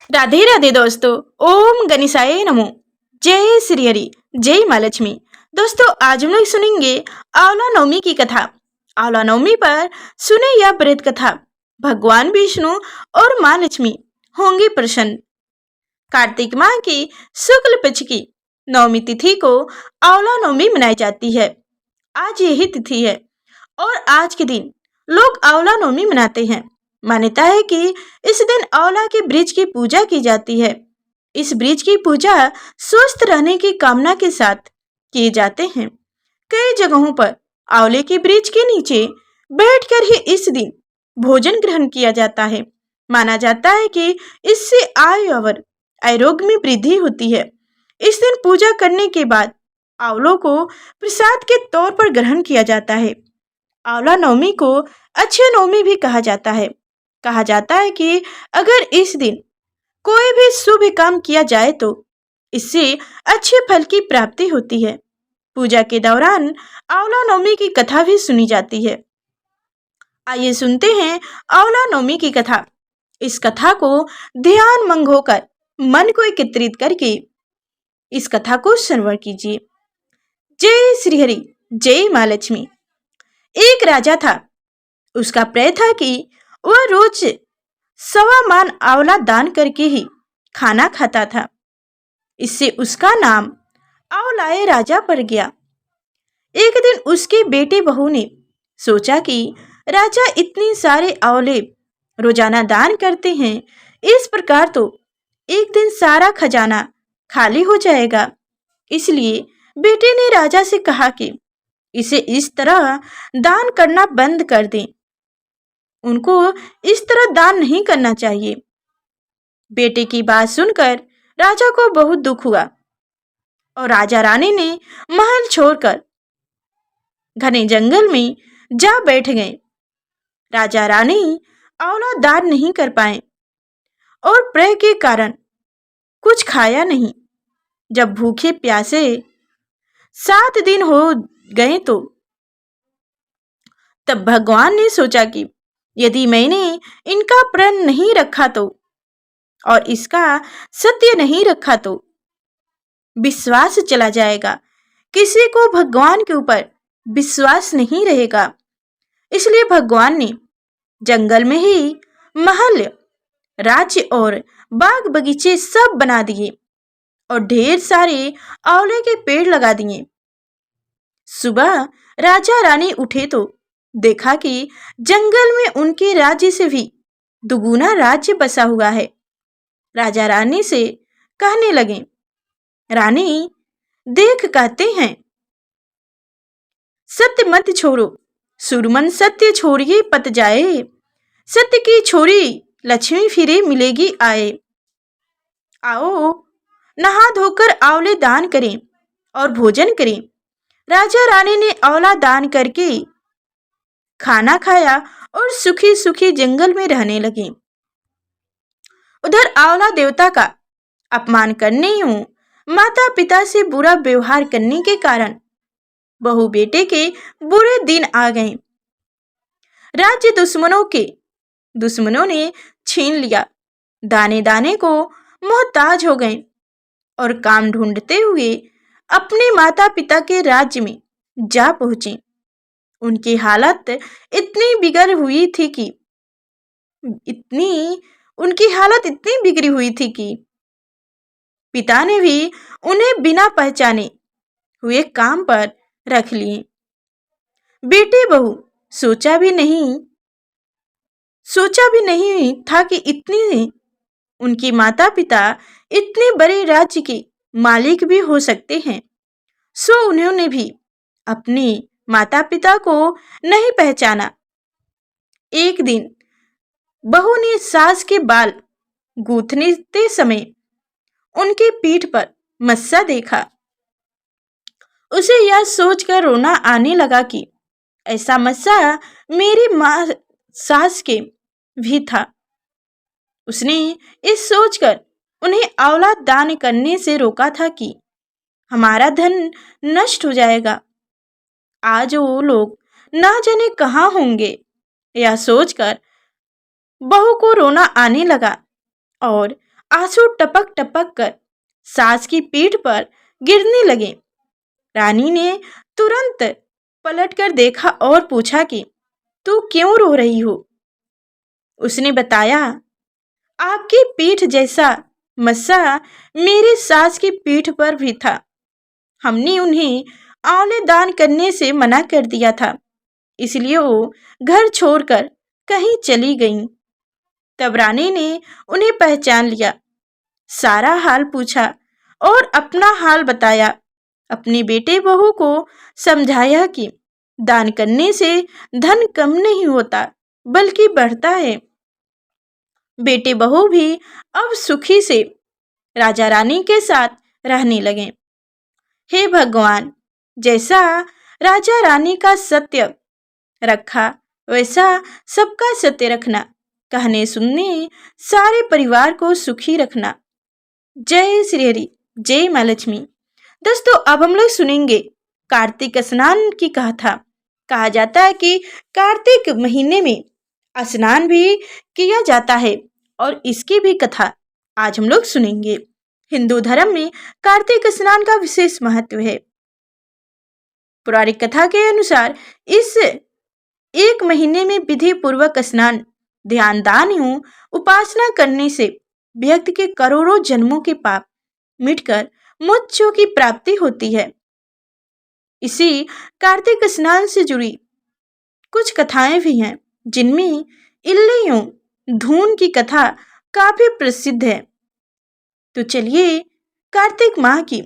राधे राधे दोस्तों। ओम गणेशाय नमो। जय श्री हरि। जय माँ लक्ष्मी। दोस्तों आज हम लोग सुनेंगे आंवला नवमी की कथा। आंवला नवमी पर सुने यह व्रत कथा। भगवान विष्णु और माँ लक्ष्मी होंगे प्रसन्न। कार्तिक माह की शुक्ल पक्ष की नवमी तिथि को आंवला नवमी मनाई जाती है। आज यही तिथि है और आज के दिन लोग आंवला नवमी मनाते हैं। मान्यता है कि इस दिन आंवला के वृक्ष की पूजा की जाती है। इस वृक्ष की पूजा स्वस्थ रहने की कामना के साथ किए जाते हैं। कई जगहों पर आंवले के वृक्ष के नीचे बैठकर ही इस दिन भोजन ग्रहण किया जाता है। माना जाता है कि इससे आयु और आरोग्य में वृद्धि होती है। इस दिन पूजा करने के बाद आंवलों को प्रसाद के तौर पर ग्रहण किया जाता है। आंवला नवमी को अक्षय नवमी भी कहा जाता है। कहा जाता है कि अगर इस दिन कोई भी शुभ काम किया जाए तो इससे अच्छे फल की प्राप्ति होती है। पूजा के दौरान आंवला नवमी की कथा भी सुनी जाती है। आइए सुनते हैं आंवला नवमी की कथा। इस कथा को ध्यान मंग होकर मन को एकत्रित करके इस कथा को श्रवण कीजिए। जय श्री हरि। जय माँ लक्ष्मी। एक राजा था। उसका प्रण था कि वह रोज 1.25 मन आंवला दान करके ही खाना खाता था। इससे उसका नाम आंवलाए राजा पड़ गया। एक दिन उसके बेटे बहू ने सोचा कि राजा इतने सारे आंवले रोजाना दान करते हैं, इस प्रकार तो एक दिन सारा खजाना खाली हो जाएगा। इसलिए बेटे ने राजा से कहा कि इसे इस तरह दान करना बंद कर दें। उनको इस तरह दान नहीं करना चाहिए। बेटे की बात सुनकर राजा को बहुत दुख हुआ और राजा रानी ने महल छोड़कर घने जंगल में जा बैठ गए। राजा रानी आंवला दान नहीं कर पाए और प्रण के कारण कुछ खाया नहीं। जब भूखे प्यासे 7 दिन हो गए तो तब भगवान ने सोचा कि यदि मैंने इनका प्रण नहीं रखा तो और इसका सत्य नहीं रखा तो विश्वास चला जाएगा। किसी को भगवान के ऊपर विश्वास नहीं रहेगा। इसलिए भगवान ने जंगल में ही महल, राज्य और बाग बगीचे सब बना दिए और ढेर सारे आंवले के पेड़ लगा दिए। सुबह राजा रानी उठे तो देखा कि जंगल में उनके राज्य से भी दुगुना राज्य बसा हुआ है। राजा रानी से कहने लगे, रानी देख कहते हैं सत्य मत छोड़ो, सुरमन सत्य छोड़िए पत जाए। सत्य की छोरी लक्ष्मी फिरे मिलेगी आए। आओ नहा धोकर आंवले दान करें और भोजन करें। राजा रानी ने आंवला दान करके खाना खाया और सुखी सुखी जंगल में रहने लगे। उधर आंवला देवता का अपमान करने यूं माता पिता से बुरा व्यवहार करने के कारण बहू बेटे के बुरे दिन आ गए। राज्य दुश्मनों ने छीन लिया। दाने दाने को मोहताज हो गए और काम ढूंढते हुए अपने माता पिता के राज्य में जा पहुंचे। उनकी हालत इतनी बिगड़ी हुई थी कि पिता ने भी उन्हें बिना पहचाने हुए काम पर रख लिए। बेटे बहू सोचा भी नहीं था कि उनके माता पिता इतने बड़े राज्य के मालिक भी हो सकते हैं। सो उन्होंने भी अपने माता पिता को नहीं पहचाना। एक दिन बहू ने सास के बाल गूंथते समय उनकी पीठ पर मस्सा देखा। उसे यह सोचकर रोना आने लगा कि ऐसा मस्सा मेरी माँ सास के भी था। उसने इस सोचकर उन्हें आंवला दान करने से रोका था कि हमारा धन नष्ट हो जाएगा। आज वो लोग ना जाने कहाँ होंगे। यह सोचकर बहू को रोना आने लगा और आंसू टपक टपक कर सास की पीठ पर गिरने लगे। रानी ने तुरंत पलटकर देखा और पूछा कि तू क्यों रो रही हो? उसने बताया, आपकी पीठ जैसा मस्सा मेरी सास की पीठ पर भी था। हमने उन्हें आंवले दान करने से मना कर दिया था, इसलिए वो घर छोड़कर कहीं चली गईं। तब रानी ने उन्हें पहचान लिया, सारा हाल पूछा और अपना हाल बताया। अपने बेटे बहू को समझाया कि दान करने से धन कम नहीं होता बल्कि बढ़ता है। बेटे बहू भी अब सुखी से राजा रानी के साथ रहने लगे। हे भगवान, जैसा राजा रानी का सत्य रखा वैसा सबका सत्य रखना, कहने सुनने सारे परिवार को सुखी रखना। जय श्री हरि, जय माँ लक्ष्मी। दोस्तों, अब हम लोग सुनेंगे कार्तिक स्नान की कथा। कहा जाता है कि कार्तिक महीने में स्नान भी किया जाता है और इसकी भी कथा आज हम लोग सुनेंगे। हिंदू धर्म में कार्तिक स्नान का विशेष महत्व है। पौराणिक कथा के अनुसार इस एक महीने में विधि पूर्वक स्नान, ध्यान, दान एवं उपासना करने से व्यक्ति के करोड़ों जन्मों के पाप मिटकर मोक्ष की प्राप्ति होती है। इसी कार्तिक स्नान से जुड़ी कुछ कथाएं भी हैं, जिनमें इल्लियों धून की कथा काफी प्रसिद्ध है। तो चलिए कार्तिक माह की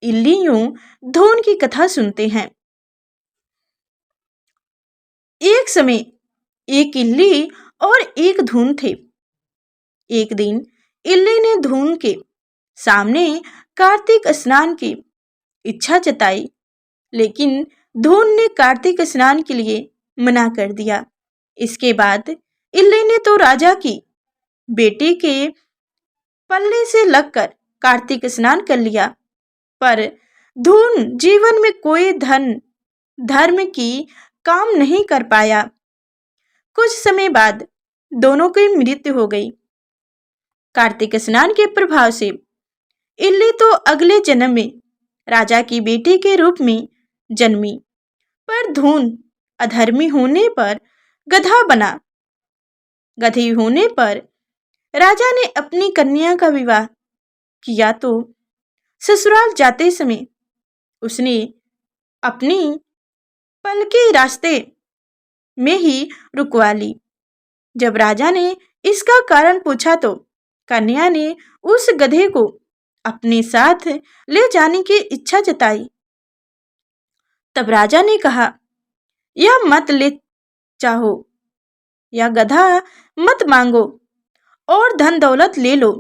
इल्लियों धून की कथा सुनते हैं। एक समय एक इल्ली और एक धून थे। एक दिन इल्ली ने धून के सामने कार्तिक स्नान की इच्छा जताई, लेकिन धून ने कार्तिक स्नान के लिए मना कर दिया। इसके बाद इल्ली ने तो राजा की बेटी के पल्ले से लगकर कार्तिक स्नान कर लिया, पर धून जीवन में कोई धर्म की काम नहीं कर पाया। कुछ समय बाद दोनों की मृत्यु हो गई। कार्तिक स्नान के प्रभाव से इल्ली तो अगले जन्म में राजा की बेटी के रूप में जन्मी, पर धून अधर्मी होने पर गधा बना। गधी होने पर राजा ने अपनी कन्या का विवाह किया तो ससुराल जाते समय उसने अपनी पलकी रास्ते में ही रुकवा ली। जब राजा ने इसका कारण पूछा तो कन्या ने उस गधे को अपने साथ ले जाने की इच्छा जताई। तब राजा ने कहा, यह मत ले चाहो, या गधा मत मांगो और धन दौलत ले लो।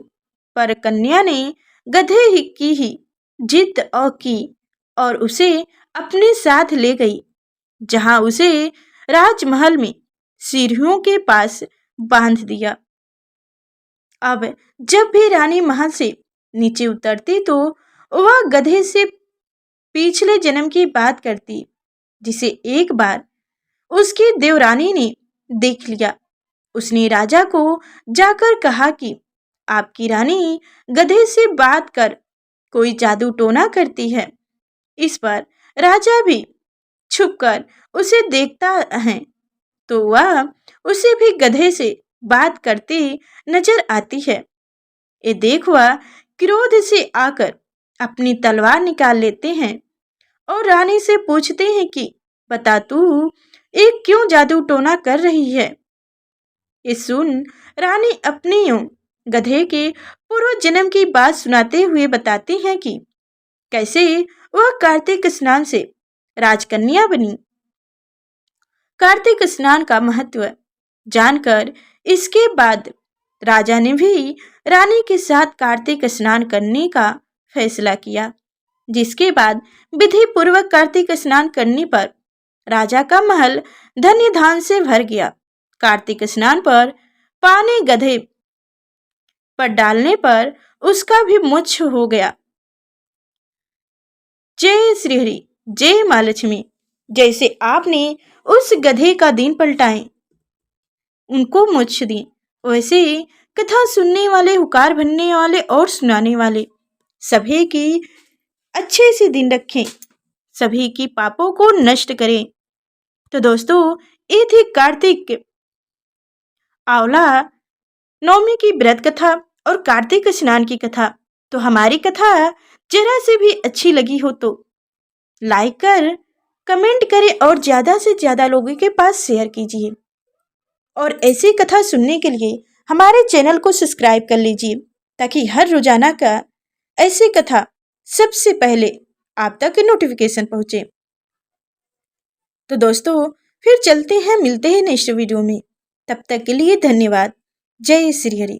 पर कन्या ने गधे की ही जिद की और उसे अपने साथ ले गई, जहां उसे राजमहल में सीढ़ियों के पास बांध दिया। अब जब भी रानी महल से नीचे उतरती तो वह गधे से पिछले जन्म की बात करती, जिसे एक बार उसकी देवरानी ने देख लिया। उसने राजा को जाकर कहा कि आपकी रानी गधे से बात कर कोई जादू टोना करती है। इस पर राजा भी छुपकर उसे देखता है तो वह उसे भी गधे से बात करती नजर आती है। ये देख वह क्रोध से आकर अपनी तलवार निकाल लेते हैं और रानी से पूछते हैं कि बता तू एक क्यों जादू टोना कर रही है। ये सुन रानी अपने गधे के पूर्व जन्म की बात सुनाते हुए बताती हैं कि कैसे वह कार्तिक स्नान से राजकन्या बनी। कार्तिक स्नान का महत्व जानकर इसके बाद राजा ने भी रानी के साथ कार्तिक स्नान करने का फैसला किया, जिसके बाद विधि पूर्वक कार्तिक स्नान करने पर राजा का महल धन्य धान से भर गया। कार्तिक स्नान पर पानी गधे पर डालने पर उसका भी मोक्ष हो गया। जय श्री हरि, जय माँ लक्ष्मी। जैसे आपने उस गधे का दिन पलटाए, उनको मोक्ष दी, वैसे कथा सुनने वाले, हुकार भरने वाले और सुनाने वाले सभी की अच्छे से दिन रखें, सभी की पापों को नष्ट करें। तो दोस्तों, ये थी कार्तिक आंवला नवमी की व्रत कथा और कार्तिक स्नान की कथा। तो हमारी कथा जरा से भी अच्छी लगी हो तो लाइक कर, कमेंट करें और ज्यादा से ज्यादा लोगों के पास शेयर कीजिए। और ऐसी कथा सुनने के लिए हमारे चैनल को सब्सक्राइब कर लीजिए, ताकि हर रोजाना का ऐसी कथा सबसे पहले आप तक नोटिफिकेशन पहुंचे। तो दोस्तों, फिर चलते हैं, मिलते हैं नेक्स्ट वीडियो में। तब तक के लिए धन्यवाद। जय श्री हरि।